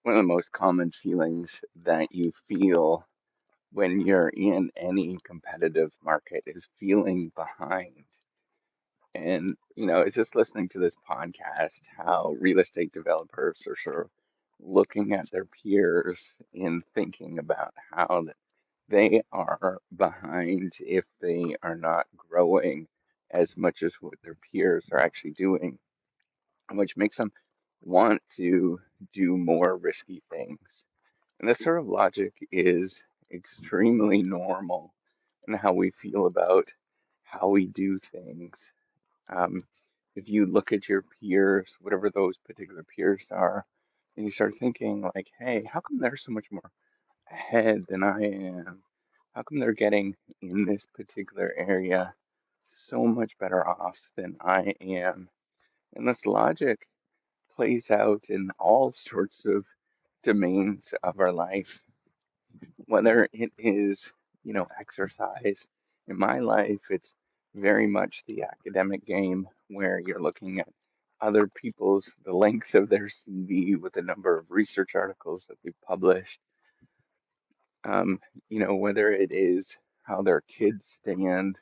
One of the most common feelings that you feel when you're in any competitive market is feeling behind. And, it's just listening to this podcast, how real estate developers are sort of looking at their peers and thinking about how they are behind if they are not growing as much as what their peers are actually doing, which makes them want to do more risky things. And this sort of logic is extremely normal in how we feel about how we do things. Um, if you look at your peers, whatever those particular peers are, and you start thinking like, hey, how come they're so much more ahead than I am? How come they're getting in this particular area so much better off than I am? And this logic plays out in all sorts of domains of our life, whether it is, exercise. In my life, it's very much the academic game where you're looking at other people's, the length of their CV with the number of research articles that they've published. Um, whether it is how their kids stand,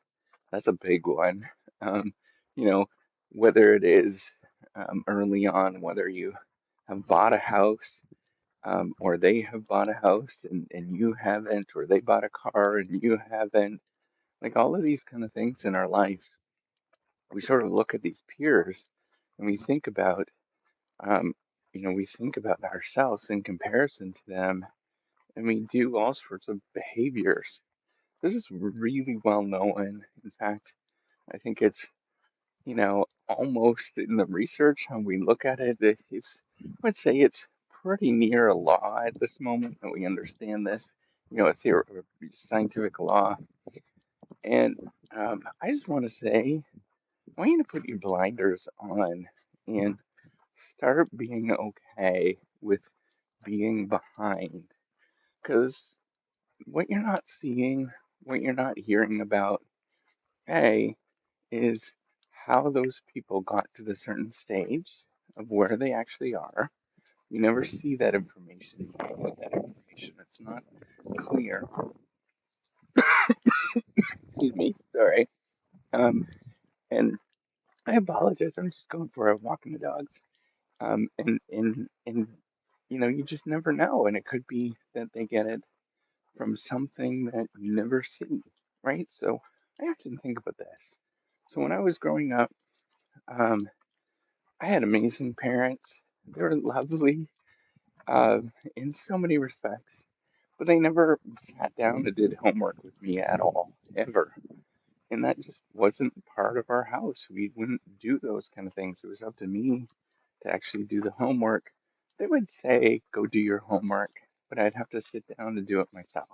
that's a big one. Um, you know, whether it is early on, whether you have bought a house or they have bought a house and you haven't, or they bought a car and you haven't. Like all of these kind of things in our life, we sort of look at these peers and we think about, um, we think about ourselves in comparison to them, and we do all sorts of behaviors. This is really well known. In fact, I think it's, almost in the research how we look at it, it's, I would say it's pretty near a law at this moment that we understand this, a theory, scientific law. And I just want to say, I want you to put your blinders on and start being okay with being behind. Because what you're not seeing, what you're not hearing about, A, is how those people got to the certain stage of where they actually are. You never see that information. You don't know that information. It's not clear. Excuse me. Sorry. Um, and I apologize. I'm just going for a walk in the dogs. And you just never know. And it could be that they get it from something that you never see, right? So I have to think about this. So when I was growing up, um, I had amazing parents. They were lovely, uh, in so many respects, but they never sat down and did homework with me at all, ever. And that just wasn't part of our house. We wouldn't do those kind of things. It was up to me to actually do the homework. They would say, go do your homework, but I'd have to sit down and do it myself.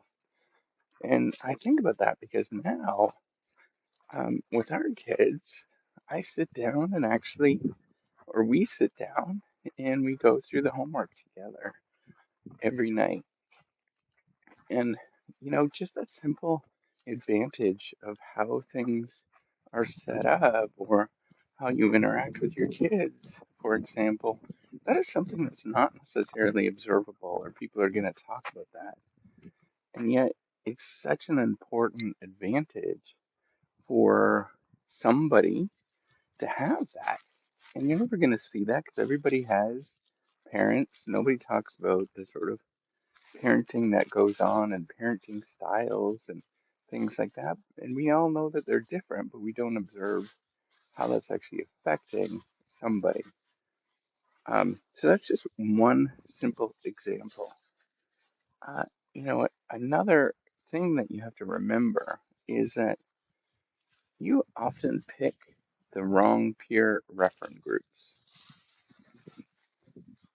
And I think about that because now, with our kids, I sit down and actually, or we sit down and we go through the homework together every night. And, just a simple advantage of how things are set up or how you interact with your kids, for example, that is something that's not necessarily observable or people are going to talk about that. And yet, it's such an important advantage for somebody to have that. And you're never going to see that because everybody has parents. Nobody talks about the sort of parenting that goes on and parenting styles and things like that. And we all know that they're different, but we don't observe how that's actually affecting somebody. So that's just one simple example. Uh, another thing that you have to remember is that you often pick the wrong peer reference groups.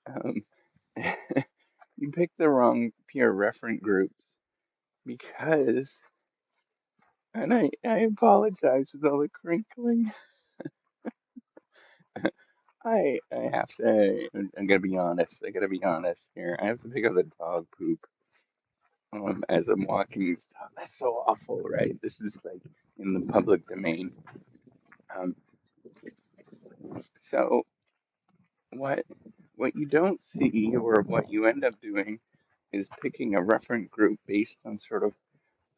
Um, you pick the wrong peer reference groups because, and I apologize for all the crinkling. I have to, I'm gonna be honest. I gotta be honest here. I have to pick up the dog poop as I'm walking stuff. That's so awful, right? This is like in the public domain. Um, so what? what you don't see, or what you end up doing, is picking a reference group based on sort of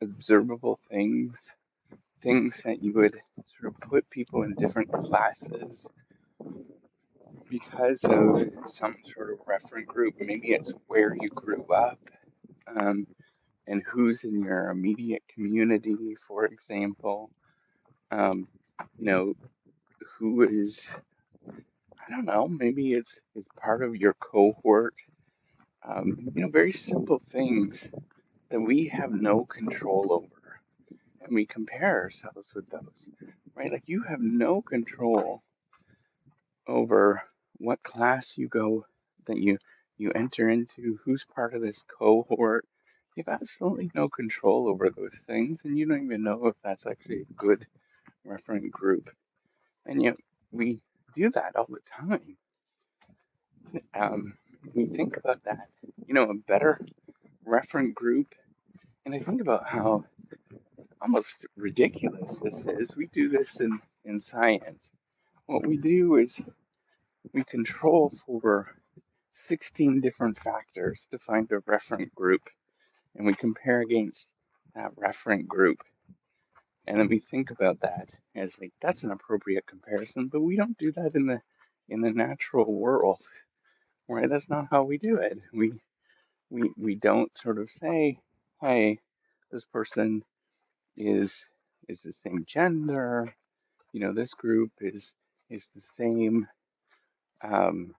observable things, things that you would sort of put people in different classes because of some sort of reference group. Maybe it's where you grew up, um, and who's in your immediate community, for example. Um, you know, who is, I don't know, maybe it's part of your cohort. Very simple things that we have no control over, and we compare ourselves with those, right? Like you have no control over what class you go, that you enter into, who's part of this cohort. You have absolutely no control over those things, and you don't even know if that's actually a good reference group. And yet we do that all the time. Um, we think about that, a better reference group, and I think about how almost ridiculous this is. We do this in science. What we do is we control for 16 different factors to find a reference group, and we compare against that reference group. And then we think about that as like that's an appropriate comparison, but we don't do that in the natural world, right? That's not how we do it. We don't sort of say, hey, this person is is the same gender, this group is the same, um,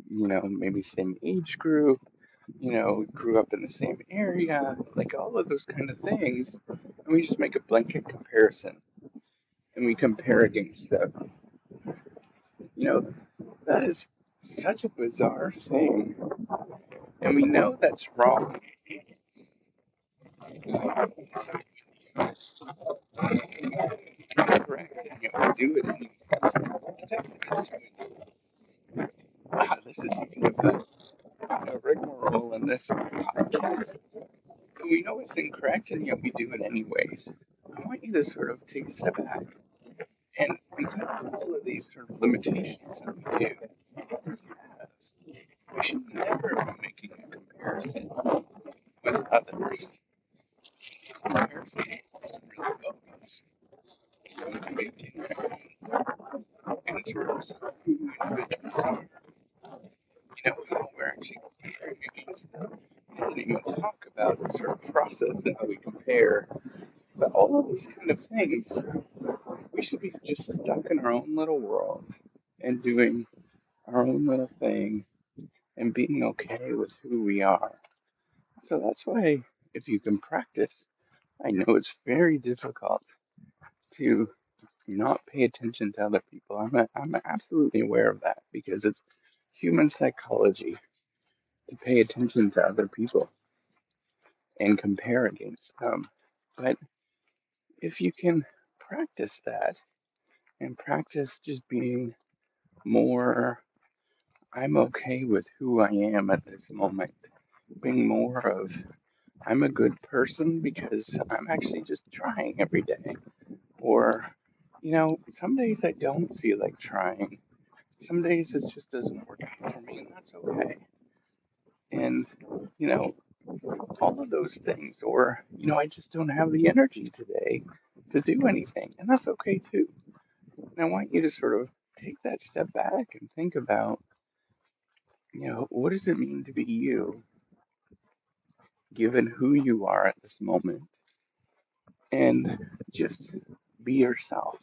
maybe same age group, grew up in the same area, like all of those kind of things. And we just make a blanket comparison and we compare against them. You know, that is such a bizarre thing. And we know that's wrong. It's correct. And yet we do it anyway. This is something of a rigmarole in this podcast. We know it's incorrect, and yet we do it anyways. I want you to sort of take a step back, and because of all of these sort of limitations that we do, we should never be making a comparison with others. This comparison really goes making sense in terms of who individuals are, how we're actually comparing against them. I didn't even talk about the sort of process that how we compare, but all of these kind of things, we should be just stuck in our own little world and doing our own little thing and being okay with who we are. So that's why, if you can practice, I know it's very difficult to not pay attention to other people. I'm absolutely aware of that because it's human psychology to pay attention to other people and compare against them. But if you can practice that and practice just being more, I'm okay with who I am at this moment, being more of, I'm a good person because I'm actually just trying every day. Or, some days I don't feel like trying. Some days it just doesn't work out for me, and that's okay. And, you know, all of those things. Or, I just don't have the energy today to do anything, and that's okay too. And I want you to sort of take that step back and think about, what does it mean to be you, given who you are at this moment, and just be yourself.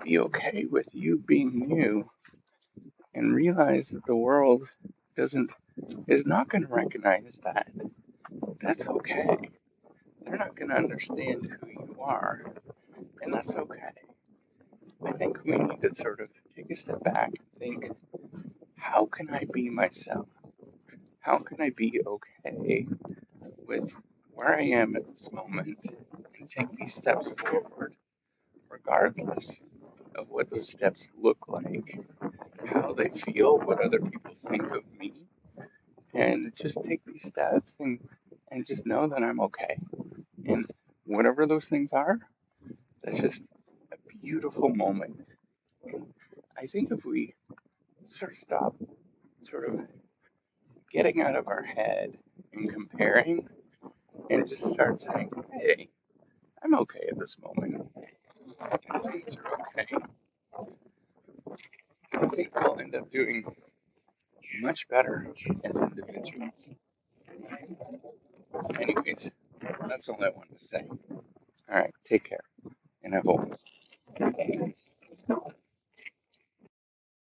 Be okay with you being you, and realize that the world doesn't is not going to recognize that. That's okay. They're not going to understand who you are, and that's okay. I think we need to sort of take a step back and think, how can I be myself? How can I be okay with where I am at this moment and take these steps forward, regardless of what those steps look like, how they feel, what other people think of me, and just take these steps and just know that I'm okay. And whatever those things are, that's just a beautiful moment. I think if we sort of sort of getting out of our head and comparing and just start saying, hey, I'm okay at this moment. Things are okay. I think we'll end up doing much better as individuals. Anyways, that's all I wanted to say. All right, take care and have a